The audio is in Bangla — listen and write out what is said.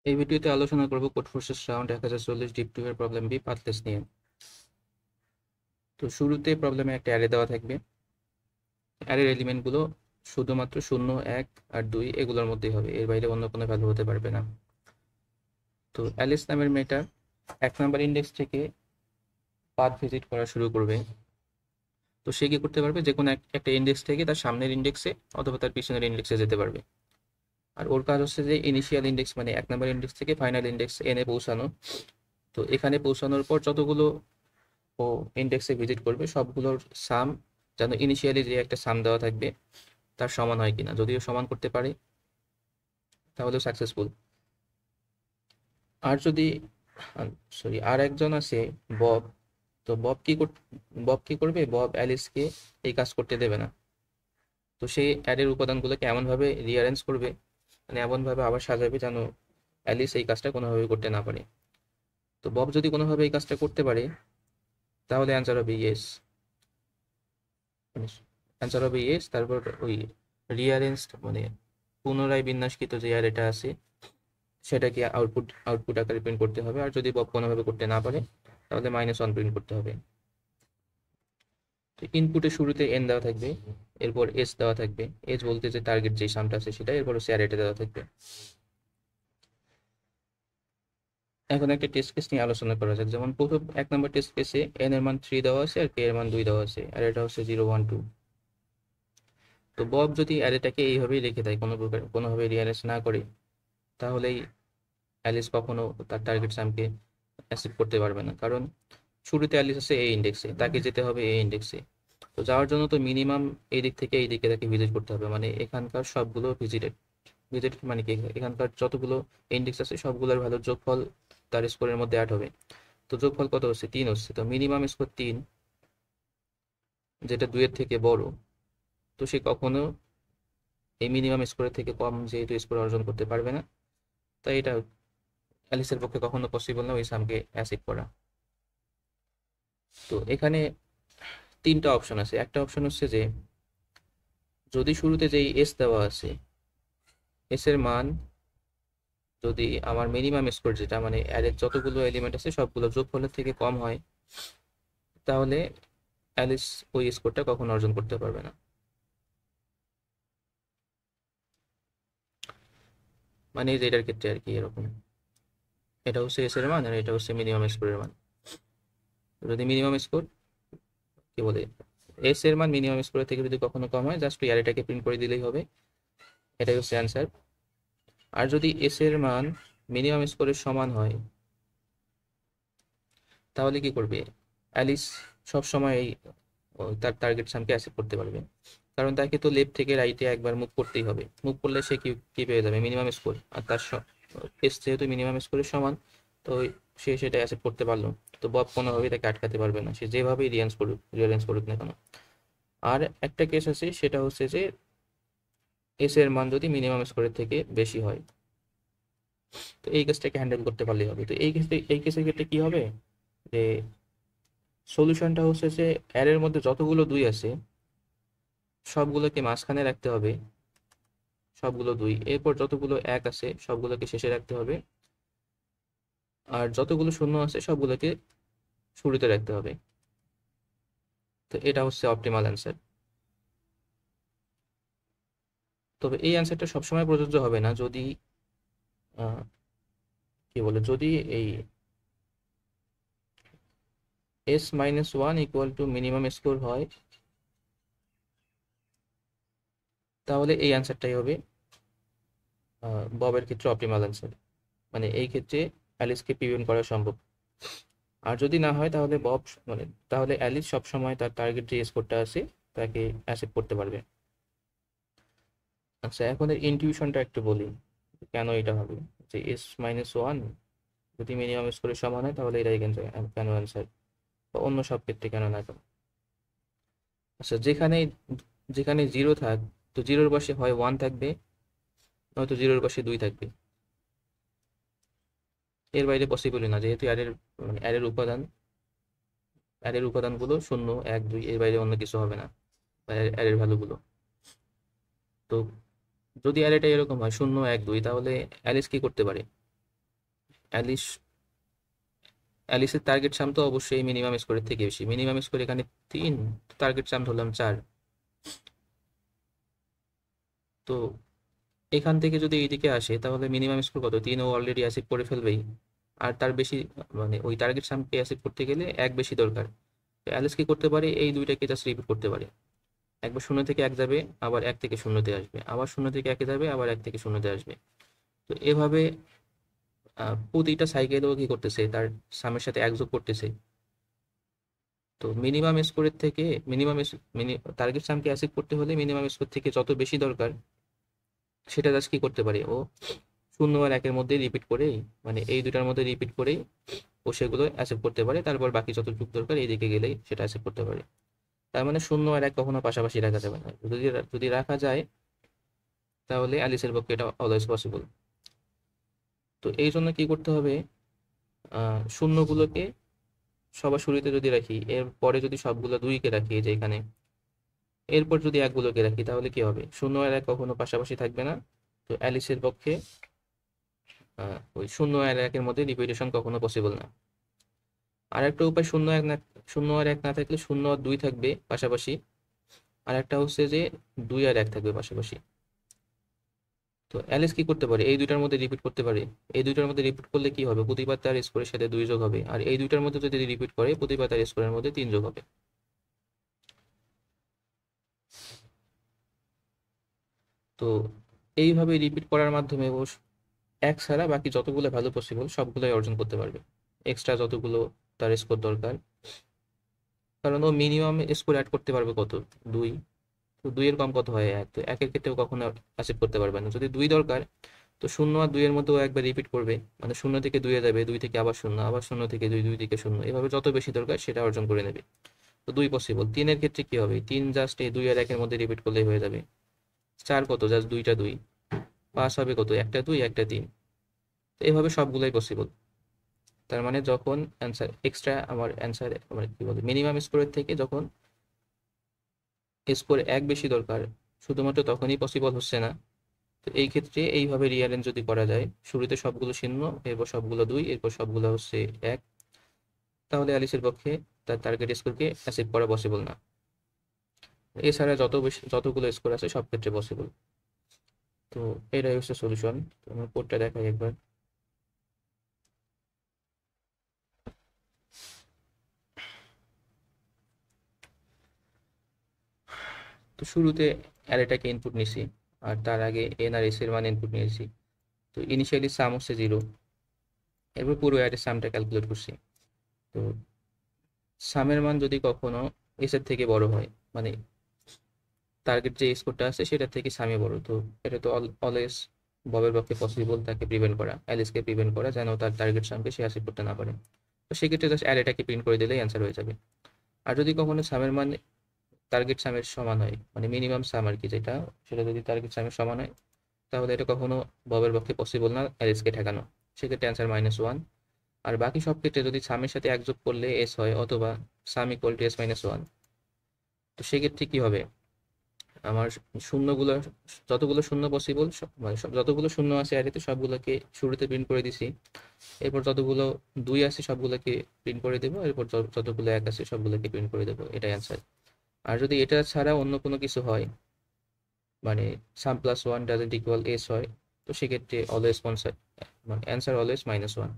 এই ভিডিওতে আলোচনা করব কোড ফোর্সেস রাউন্ড 1040 ডিপ 2 এর প্রবলেম বি পাথলেস নিয়ে। তো শুরুতে প্রবলেমে একটা অ্যারে দেওয়া থাকবে। অ্যারের এলিমেন্টগুলো শুধুমাত্র 0, 1 আর 2 এগুলোর মধ্যেই হবে, এর বাইরে অন্য কোনো ভ্যালু হতে পারবে না। তো অ্যালিস নামের মেয়েটা 1 নাম্বার ইন্ডেক্স থেকে পাথ ভিজিট করা শুরু করবে। তো সে কি করতে পারবে, যে কোনো একটা ইন্ডেক্স থেকে তার সামনের ইন্ডেক্সে অথবা তার পিছনের ইন্ডেক্সে যেতে পারবে। আর ওর কাজ হচ্ছে যে ইনিশিয়াল ইন্ডেক্স মানে 1 নাম্বার ইন্ডেক্স থেকে ফাইনাল ইন্ডেক্স এনে পৌঁছানো। তো এখানে পৌঁছানোর পর যতগুলো ও ইন্ডেক্সে ভিজিট করবে সবগুলোর সাম যেন ইনিশিয়ালি যে একটা সাম দেওয়া থাকবে তার সমান হয় কিনা, যদিও সমান করতে পারে তাহলে সাকসেসফুল। আর যদি আর একজন আছে বব। তো বব কি করবে, বব অ্যালিসকে এই কাজ করতে দেবে না। তো সে অ্যাডের উপাদানগুলোকে এমনভাবে রিঅ্যারেঞ্জ করবে, মানে এমনভাবে আবার সাজাবে যেন অ্যালিস এই কাজটা কোনোভাবে করতে না পারে। তো বব যদি কোনোভাবে এই কাজটা করতে পারে তাহলে অ্যান্সার হবে ইয়েস। অ্যান্সার হবে ইয়েস। তারপর ওই রিঅ্যারেঞ্জড মানে পুনরায় বিন্যাসকৃত যে অ্যারেটা আছে সেটাকে আউটপুট আকারে প্রিন্ট করতে হবে। আর যদি বব কোনোভাবে করতে না পারে তাহলে -1 প্রিন্ট করতে হবে। তো ইনপুটের শুরুতে এন দেওয়া থাকবে, এরপর এস দেওয়া থাকবে। এস বলতে যে টার্গেট যে সামটা আছে সেটা, এরপর হচ্ছে অ্যারেটা দেওয়া থাকবে। এখন একটা টেস্ট কেস নিয়ে আলোচনা করা যাক। যেমন প্রথম 1 নম্বর টেস্ট কেসে এন এর মান 3 দেওয়া আছে আর কে এর মান 2 দেওয়া আছে, আর এটা হচ্ছে 0, 1, 2। তো বব যদি অ্যারেটাকে এইভাবেই রেখে দেয়, কোনোভাবে রিঅ্যারেঞ্জ না করে, তাহলেই অ্যালিস কখনো তার টার্গেট সামকে অ্যাচিভ করতে পারবে না। কারণ শুরুতে অ্যালিস আছে এই ইন্ডেক্সে, তাকে যেতে হবে এই ইন্ডেক্সে। তো যাওয়ার জন্য তো মিনিমাম এই দিক থেকে এই দিকে তাকে ভিজিট করতে হবে, মানে এখানকার সবগুলো ভিজিট মানে কি, এখানকার যতগুলো ইন্ডেক্স আছে সবগুলোর ভ্যালুর যোগফল তার স্কোরের মধ্যে অ্যাড হবে। তো যোগফল কত হচ্ছে, 3 হচ্ছে। তো মিনিমাম স্কোর 3, যেটা 2 এর থেকে বড়। তো সে কখনো এই মিনিমাম স্কোরের থেকে কম যেহেতু স্কোর অর্জন করতে পারবে না, তাই এটা অ্যালিসের পক্ষে কখনো পসিবল না ওই সামকে অ্যাচিভ করা। তো এখানে 3টা অপশন আছে। একটা অপশন হচ্ছে যে যদি শুরুতে যেই এস দেওয়া আছে, এস এর মান যদি আমার মিনিমাম স্কোর, যেটা মানে অ্যারের যতগুলো এলিমেন্ট আছে সবগুলো যোগফলের থেকে কম হয়, তাহলে অ্যালিস ওই স্কোরটা কখনো অর্জন করতে পারবে না। মানে এই যে এটার ক্ষেত্রে আর কি এরকম, এটা হচ্ছে এস এর মান আর এটা হচ্ছে মিনিমাম স্কোরের মান। যদি মিনিমাম স্কোর কি বলে, এস এর মান মিনিমাম স্কোরের থেকে যদি কখনো কম হয়, জাস্ট ওই অ্যারেটাকে প্রিন্ট করে দিলেই হবে। এটাই হচ্ছে অ্যান্সার। আর যদি এস এর মান মিনিমাম স্কোরের সমান হয়, তাহলে কি করবে অ্যালিস সব সময় তার টার্গেট সামকে অ্যাচিভ করতে পারবে। কারণ তাকে তো লেফট থেকে রাইটে একবার মুভ করতেই হবে, মুভ করলে সে কি কি পেয়ে যাবে, মিনিমাম স্কোর। আর তার এস যেহেতু মিনিমাম স্কোরের সমান, তো সে সেটা অ্যাচিভ করতে পারলো। তো বব কোনোভাবেই তাকে আটকাতে পারবে না, সে যেভাবেই রিয়ারেঞ্জ করুক না কেন। আর একটা কেস আছে, সেটা হচ্ছে যে এস এর মান যদি মিনিমাম স্কোরের থেকে বেশি হয়, তো এই কেসটাকে হ্যান্ডেল করতে পারলেই হবে। তো এই কেসের ক্ষেত্রে কি হবে, যে সলিউশনটা হচ্ছে যে অ্যারের মধ্যে যতগুলো 2 আছে সবগুলোকে মাঝখানে রাখতে হবে, সবগুলো 2। এরপর যতগুলো 1 আছে সবগুলোকে শেষে রাখতে হবে, আর যতগুলো 0 আছে সবগুলোকে শুরুতে রাখতে হবে। তো এটা হচ্ছে অপটিমাল অ্যান্সার। তবে এই অ্যান্সারটা সবসময় প্রযোজ্য হবে না। যদি কি বলে, যদি এই s-1 equal to minimum score হয়, তাহলে এই অ্যান্সারটাই হবে ববের ক্ষেত্রে অপটিমাল অ্যান্সার। মানে এই ক্ষেত্রে অ্যালিসকে প্রিভেন্ট করা সম্ভব। আর যদি না হয় তাহলে মানে তাহলে অ্যালিস সবসময় তার টার্গেট যে স্কোরটা আছে তাকে অ্যাচিভ করতে পারবে। আচ্ছা, এখন এর ইনটিউশনটা একটু বলি কেন এটা হবে, যে s-1 যদি মিনিমাম স্কোরের সমান হয় তাহলে এটাই কেন অ্যান্সার, বা অন্য সব ক্ষেত্রে কেন না কেন। আচ্ছা, যেখানে যেখানে 0 থাক, তো 0-র পাশে হয় 1 থাকবে, নয়তো 0-র পাশে 2 থাকবে। এর বাইরে পসিবলই না, যেহেতু মানে অ্যারের উপাদানগুলো 0, 1, 2, এর বাইরে অন্য কিছু হবে না, অ্যারের ভ্যালুগুলো। তো যদি অ্যারেটা এরকম হয় 0, 1, 2, তাহলে অ্যালিস কি করতে পারে, অ্যালিস অ্যালিসের টার্গেট সাম তো অবশ্যই মিনিমাম স্কোরের থেকে বেশি। মিনিমাম স্কোর এখানে 3, টার্গেট সাম ধরলাম 4। তো এখান থেকে যদি এইদিকে আসে তাহলে মিনিমাম স্কোর কত, 3 ও অলরেডি অ্যাচিভ করে ফেলবেই। আর তার বেশি মানে ওই টার্গেট সামকে অ্যাচিভ করতে গেলে এক বেশি দরকার। তো অ্যালিস কি করতে পারে, এই দুইটাকে জাস্ট রিপিট করতে পারে। একবার 0 থেকে 1 যাবে, আবার 1 থেকে 0-তে আসবে, আবার 0 থেকে 1-এ যাবে, আবার 1 থেকে 0-তে আসবে। তো এভাবে প্রতিটা সাইকেলও কি করতেছে, তার সামের সাথে এক যোগ করতেছে। তো মিনিমাম স্কোরের থেকে মিনিমাম টার্গেট সামকে অ্যাচিভ করতে হলে মিনিমাম স্কোর থেকে যত বেশি দরকার সেটা জাস্ট কি করতে পারে, ও 0 আর 1-এর মধ্যে রিপিট করেই, মানে এই দুটার মধ্যে রিপিট করেই ও সেগুলো অ্যাচিভ করতে পারে। তারপর বাকি যতটুকু দরকার এইদিকে গেলেই সেটা অ্যাচিভ করতে পারে। তার মানে 0 আর 1 কখনো পাশাপাশি রাখা যাবে না। যদি যদি রাখা যায় তাহলে অ্যালিসের পক্ষে এটা অলওয়েজ পসিবল। তো এই জন্য কি করতে হবে, শূন্যগুলোকে সবার শুরুতে যদি রাখি, এরপরে যদি সবগুলো 2-কে রাখি এই যে এখানে, এরপর যদি 1-গুলোকে রাখি তাহলে কি হবে, 0 আর 1 কখনো পাশাপাশি থাকবে না। তো অ্যালিসের পক্ষে ওই 0 আর 1-এর মধ্যে রিপিটেশন কখনো পসিবল না। আর একটা উপায়, 0 আর 1 না থাকলে 0 আর 2 থাকবে পাশাপাশি। আর একটা হচ্ছে যে 2 আর 1 থাকবে পাশাপাশি। তো অ্যালিস কি করতে পারে, এই দুইটার মধ্যে রিপিট করতে পারে। এই দুইটার মধ্যে রিপিট করলে কি হবে, প্রতিবার তার স্কোরের সাথে 2 যোগ হবে। আর এই দুইটার মধ্যে যদি রিপিট করে প্রতিবার তার স্কোরের মধ্যে 3 যোগ হবে। তো এইভাবে রিপিট করার মাধ্যমে ও এক ছাড়া বাকি যতগুলো ভ্যালু পসিবল সবগুলোই অর্জন করতে পারবে, এক্সট্রা যতগুলো তার স্কোর দরকার। কারণ ও মিনিমাম স্কোর অ্যাড করতে পারবে কত, 2। তো 2-এর কম কত হয় 1, তো 1-এর ক্ষেত্রেও কখনো অ্যাচিভ করতে পারবে না। যদি 2 দরকার, তো 0 আর 2-এর মধ্যেও একবার রিপিট করবে, মানে 0 থেকে 2-এ যাবে, 2 থেকে আবার 0, আবার 0 থেকে 2, 2 থেকে 0, এভাবে যত বেশি দরকার সেটা অর্জন করে নেবে। তো 2 পসিবল। 3-এর ক্ষেত্রে কি হবে, 3 জাস্ট এই 2 আর 1-এর মধ্যে রিপিট করলেই হয়ে যাবে। 4 কত, জাস্ট 2টা 2। 5 হবে কত, একটা 2 একটা 3। তো এভাবে সবগুলোই পসিবল। তার মানে যখন অ্যান্সার এক্সট্রা, আমার অ্যান্সার মানে কি বলে, মিনিমাম স্কোরের থেকে যখন স্কোর 1 বেশি দরকার, শুধুমাত্র তখনই পসিবল হচ্ছে না। তো এই ক্ষেত্রে এইভাবে রিঅ্যারেঞ্জ যদি করা যায়, শুরুতে সবগুলো 0, এরপর সবগুলো 2, এরপর সবগুলো হচ্ছে 1, তাহলে অ্যালিসের পক্ষে তার টার্গেট স্কোরকে অ্যাচিভ করা পসিবল না। এছাড়া যত বেশি যতগুলো স্কোর আছে সব ক্ষেত্রে পসিবল। তো এটাই হচ্ছে সলিউশন। তো আমার কোডটা দেখাই একবার। তো শুরুতে অ্যারেটাকে ইনপুট নিছি, আর তার আগে এন আর এস এর মান ইনপুট নিয়েছি। তো ইনিশিয়ালি সাম হচ্ছে 0, এরপর পুরো অ্যারের সামটা ক্যালকুলেট করছি। তো সামের মান যদি কখনো এস এর থেকে বড় হয়, মানে টার্গেট যে স্কোরটা আছে সেটা থেকে সামে বড়, তো এটা তো অলওয়েজ ববের পক্ষে পসিবল তাকে প্রিভেন্ট করা, অ্যালিসকে প্রিভেন্ট করা, যেন তার টার্গেট সামকে সে অ্যাচিভ করতে না পারে। তো সেক্ষেত্রে জাস্ট অ্যারেটাকে প্রিন্ট করে দিলেই অ্যান্সার হয়ে যাবে। আর যদি কখনো সামের মান টার্গেট সামের সমান হয়, মানে মিনিমাম সাম আর কি যেটা, সেটা যদি টার্গেট সামের সমান হয়, তাহলে এটা কখনো ববের পক্ষে পসিবল না অ্যালিসকে ঠেকানো। সেক্ষেত্রে অ্যান্সার -1। আর বাকি সব ক্ষেত্রে যদি সামের সাথে এক যোগ করলে এস হয়, অথবা সাম ইকুয়াল টু S-1, তো সেক্ষেত্রে কি হবে, আমার শূন্যগুলো, যতগুলো শূন্য পসিবল, মানে যতগুলো শূন্য আছে অ্যারেতে সবগুলোকে শুরুতে প্রিন্ট করে দিছি। এরপর যতগুলো 2 আছে সবগুলোকে প্রিন্ট করে দেবো, এরপর যতগুলো 1 আছে সবগুলোকে প্রিন্ট করে দেবো, এটাই অ্যান্সার। আর যদি এটা ছাড়া অন্য কোনো কিছু হয়, মানে সাম +1 ডাজেন্ট ইকুয়াল এস হয়, তো সেক্ষেত্রে অলওয়েজ মানে অ্যান্সার অলওয়েজ -1।